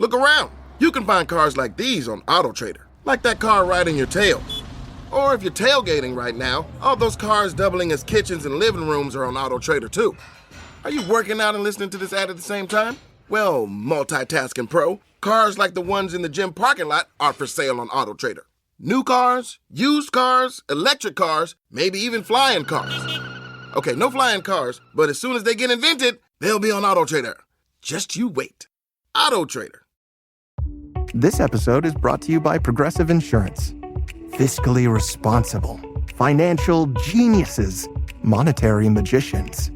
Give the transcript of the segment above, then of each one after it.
Look around. You can find cars like these on AutoTrader, like that car riding your tail. Or if you're tailgating right now, all those cars doubling as kitchens and living rooms are on AutoTrader too. Are you working out and listening to this ad at the same time? Well, multitasking pro, cars like the ones in the gym parking lot are for sale on AutoTrader. New cars, used cars, electric cars, maybe even flying cars. Okay, no flying cars, but as soon as they get invented, they'll be on AutoTrader. Just you wait. AutoTrader. This episode is brought to you by Progressive Insurance. Fiscally responsible, financial geniuses, monetary magicians.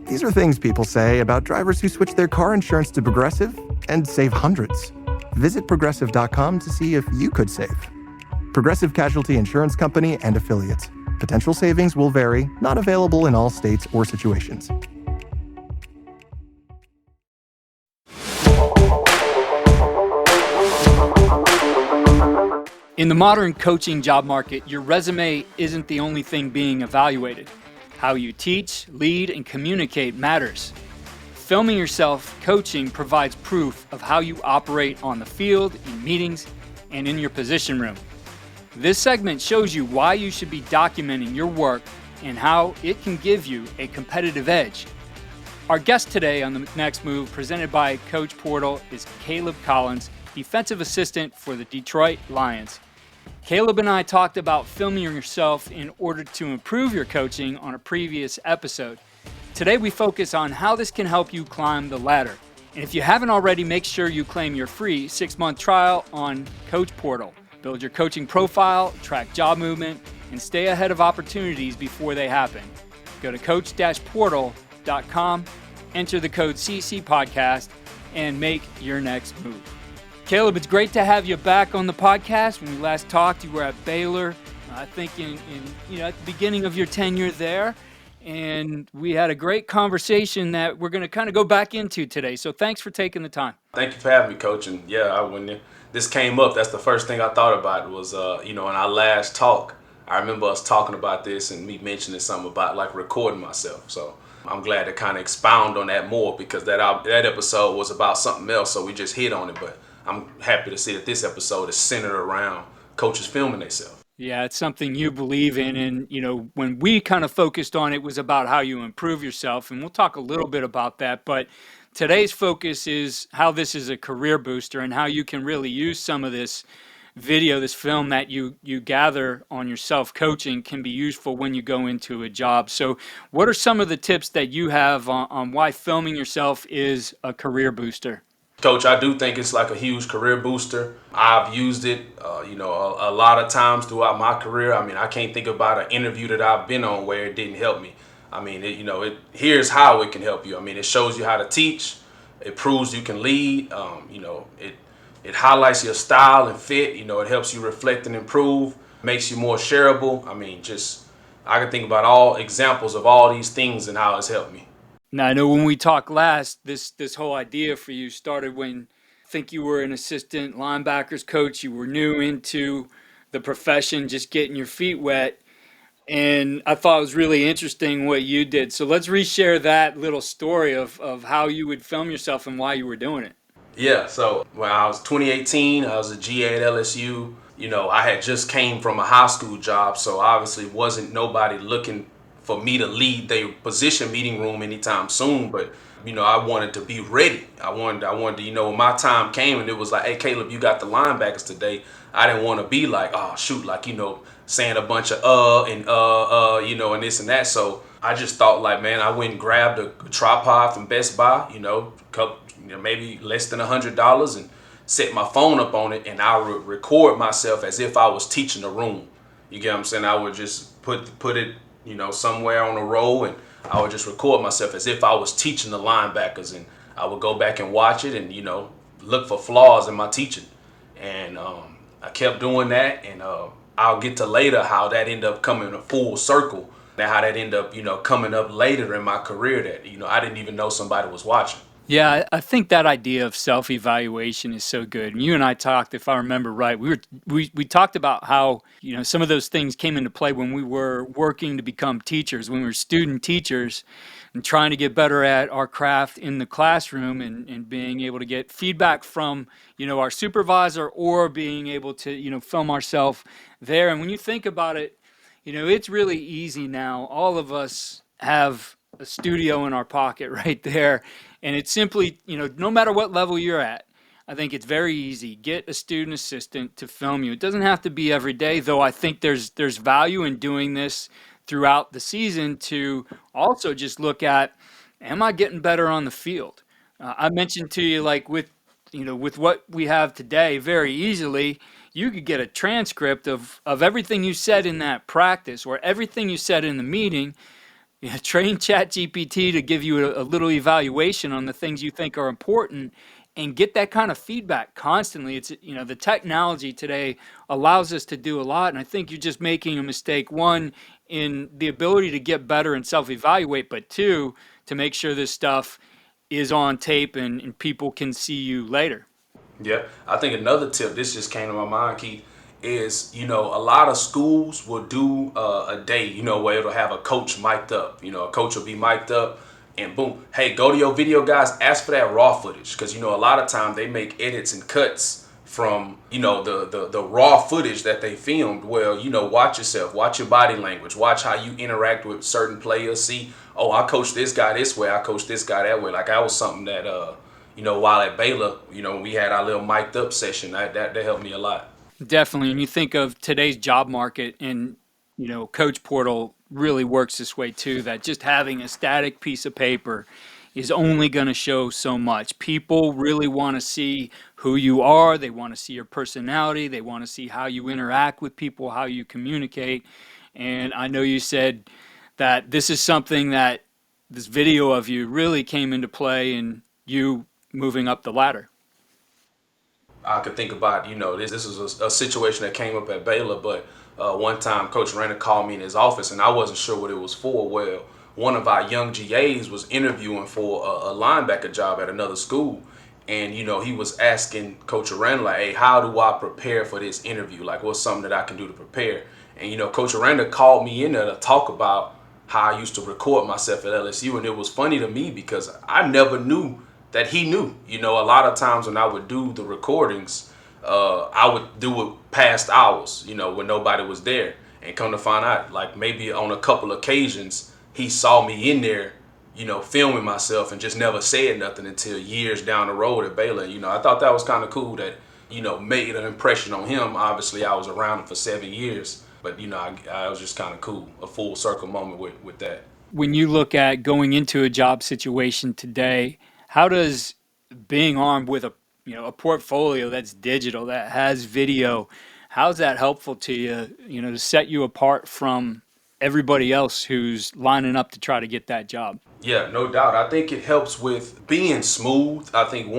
These are things people say about drivers who switch their car insurance to Progressive and save hundreds. Visit Progressive.com to see if you could save. Progressive Casualty Insurance Company and Affiliates. Potential savings will vary, not available in all states or situations. In the modern coaching job market, your resume isn't the only thing being evaluated. How you teach, lead, and communicate matters. Filming yourself coaching provides proof of how you operate on the field, in meetings, and in your position room. This segment shows you why you should be documenting your work and how it can give you a competitive edge. Our guest today on The Next Move, presented by Coach Portal, is Caleb Collins, defensive assistant for the Detroit Lions. Caleb and I talked about filming yourself in order to improve your coaching on a previous episode. Today we focus on how this can help you climb the ladder. And if you haven't already, make sure you claim your free 6-month trial on Coach Portal. Build your coaching profile, track job movement, and stay ahead of opportunities before they happen. Go to coach-portal.com, enter the code CCPODCAST, and make your next move. Caleb, it's great to have you back on the podcast. When we last talked, you were at Baylor, I think at the beginning of your tenure there, and we had a great conversation that we're going to kind of go back into today. So thanks for taking the time. Thank you for having me, Coach. And when this came up, that's the first thing I thought about was, in our last talk, I remember us talking about this and me mentioning something about like recording myself. So I'm glad to kind of expound on that more because that episode was about something else, so we just hit on it. But I'm happy to see that this episode is centered around coaches filming themselves. Yeah, it's something you believe in. And, when we kind of focused on it was about how you improve yourself. And we'll talk a little bit about that. But today's focus is how this is a career booster and how you can really use some of this video, this film that you gather on your self-coaching can be useful when you go into a job. So what are some of the tips that you have on why filming yourself is a career booster? Coach, I do think it's like a huge career booster. I've used it, a lot of times throughout my career. I mean, I can't think about an interview that I've been on where it didn't help me. I mean, here's how it can help you. I mean, it shows you how to teach. It proves you can lead. It highlights your style and fit. It helps you reflect and improve. Makes you more shareable. I mean, I can think about all examples of all these things and how it's helped me. Now, I know when we talked last, this whole idea for you started when I think you were an assistant linebackers coach. You were new into the profession, just getting your feet wet. And I thought it was really interesting what you did. So let's reshare that little story of how you would film yourself and why you were doing it. Yeah, so when I was 2018, I was a GA at LSU. I had just came from a high school job, so obviously wasn't nobody looking for me to lead their position meeting room anytime soon. But, I wanted to be ready. I wanted to, when my time came and it was like, hey, Caleb, you got the linebackers today. I didn't want to be like, oh, shoot, like, saying a bunch of and and this and that. So I just thought like, man, I went and grabbed a tripod from Best Buy, maybe less than $100 and set my phone up on it, and I would record myself as if I was teaching a room. You get what I'm saying? I would just put it, somewhere on a row, and I would just record myself as if I was teaching the linebackers, and I would go back and watch it and, look for flaws in my teaching. And I kept doing that, and I'll get to later how that ended up coming a full circle, and how that ended up, coming up later in my career that, I didn't even know somebody was watching. Yeah, I think that idea of self-evaluation is so good. And you and I talked, if I remember right, we talked about how, some of those things came into play when we were working to become teachers, when we were student teachers and trying to get better at our craft in the classroom and being able to get feedback from, our supervisor or being able to, film ourselves there. And when you think about it, it's really easy now. All of us have a studio in our pocket right there. And it's simply, no matter what level you're at, I think it's very easy. Get a student assistant to film you. It doesn't have to be every day, though I think there's value in doing this throughout the season to also just look at, am I getting better on the field? I mentioned to you, like with what we have today, very easily, you could get a transcript of everything you said in that practice or everything you said in the meeting. Yeah, train ChatGPT to give you a little evaluation on the things you think are important and get that kind of feedback constantly. It's, the technology today allows us to do a lot. And I think you're just making a mistake, one, in the ability to get better and self-evaluate, but two, to make sure this stuff is on tape and people can see you later. Yeah, I think another tip, this just came to my mind, Keith, is, a lot of schools will do a day, where it'll have a coach mic'd up. A coach will be mic'd up and boom, hey, go to your video guys, ask for that raw footage. Because, a lot of time they make edits and cuts from, the raw footage that they filmed. Well, watch yourself, watch your body language, watch how you interact with certain players. See, oh, I coach this guy this way, I coach this guy that way. Like that was something that, while at Baylor, we had our little mic'd up session. That helped me a lot. Definitely. And you think of today's job market and, Coach Portal really works this way too, that just having a static piece of paper is only going to show so much. People really want to see who you are. They want to see your personality. They want to see how you interact with people, how you communicate. And I know you said that this is something that this video of you really came into play in you moving up the ladder. I could think about, this is a situation that came up at Baylor, but one time Coach Randall called me in his office and I wasn't sure what it was for. Well, one of our young GAs was interviewing for a linebacker job at another school. And, he was asking Coach Randall, like, hey, how do I prepare for this interview? Like, what's something that I can do to prepare? And, Coach Randall called me in there to talk about how I used to record myself at LSU. And it was funny to me because I never knew that he knew. A lot of times when I would do the recordings, I would do it past hours, when nobody was there. And come to find out, like maybe on a couple occasions, he saw me in there, filming myself and just never said nothing until years down the road at Baylor. I thought that was kind of cool that, made an impression on him. Obviously, I was around him for 7 years, but, I was just kind of cool, a full circle moment with that. When you look at going into a job situation today, how does being armed with a portfolio that's digital, that has video, how's that helpful to you, to set you apart from everybody else who's lining up to try to get that job? Yeah, no doubt. I think it helps with being smooth. I think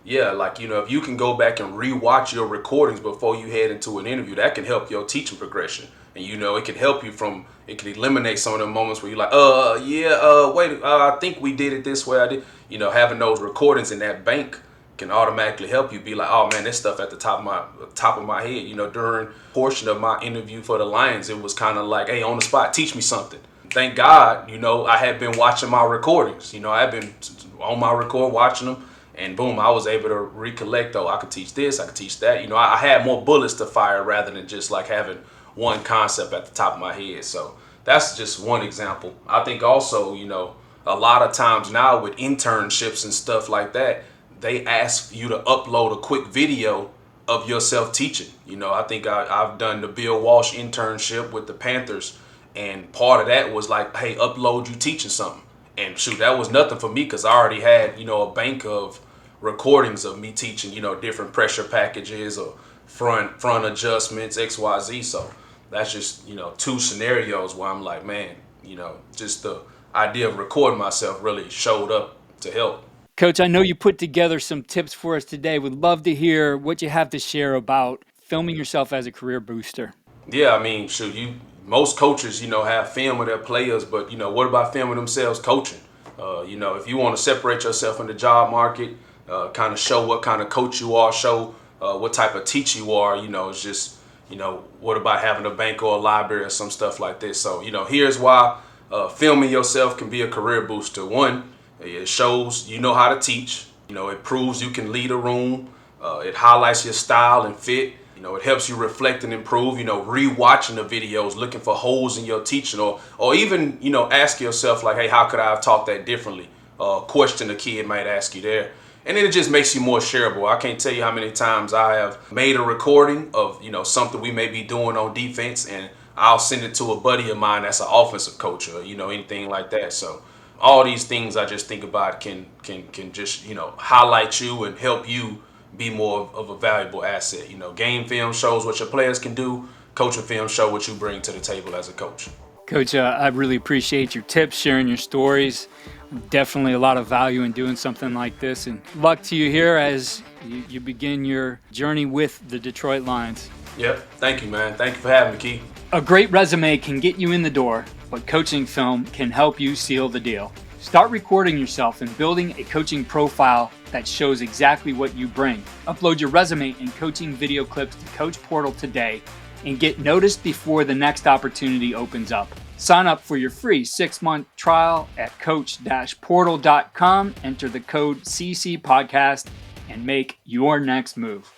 yeah, like, if you can go back and rewatch your recordings before you head into an interview, that can help your teaching progression. And, it can help you it can eliminate some of the moments where you're like, wait, I think we did it this way. Having those recordings in that bank can automatically help you be like, oh man, this stuff at the top of my head. During portion of my interview for the Lions, it was kind of like, hey, on the spot, teach me something. Thank God, I had been watching my recordings. I had been on my record watching them, and boom, I was able to recollect. Oh, I could teach this, I could teach that. I had more bullets to fire rather than just like having one concept at the top of my head. So that's just one example. I think also, a lot of times now with internships and stuff like that, they ask you to upload a quick video of yourself teaching. I think I've done the Bill Walsh internship with the Panthers, and part of that was like, hey, upload you teaching something. And shoot, that was nothing for me because I already had, a bank of recordings of me teaching, different pressure packages or front adjustments, XYZ. So that's just, two scenarios where I'm like, man, just the idea of recording myself really showed up to help. Coach, I know you put together some tips for us today. Would love to hear what you have to share about filming yourself as a career booster. Yeah, I mean, shoot, most coaches, have film of their players, but, what about filming themselves coaching? If you want to separate yourself in the job market, kind of show what kind of coach you are, show what type of teacher you are, it's just, what about having a bank or a library or some stuff like this? So, here's why filming yourself can be a career booster. One, it shows you know how to teach. It proves you can lead a room. It highlights your style and fit. It helps you reflect and improve, rewatching the videos, looking for holes in your teaching, or even, ask yourself like, hey, how could I have taught that differently? Question a kid might ask you there. And then it just makes you more shareable. I can't tell you how many times I have made a recording of, something we may be doing on defense, and I'll send it to a buddy of mine that's an offensive coach or, anything like that. So all these things I just think about can just, highlight you and help you be more of a valuable asset. Game film shows what your players can do. Coaching film show what you bring to the table as a coach. Coach, I really appreciate your tips, sharing your stories. Definitely a lot of value in doing something like this. And luck to you here as you begin your journey with the Detroit Lions. Yep. Thank you, man. Thank you for having me, Key. A great resume can get you in the door, but coaching film can help you seal the deal. Start recording yourself and building a coaching profile that shows exactly what you bring. Upload your resume and coaching video clips to Coach Portal today and get noticed before the next opportunity opens up. Sign up for your free 6-month trial at coach-portal.com. Enter the code CCPODCAST and make your next move.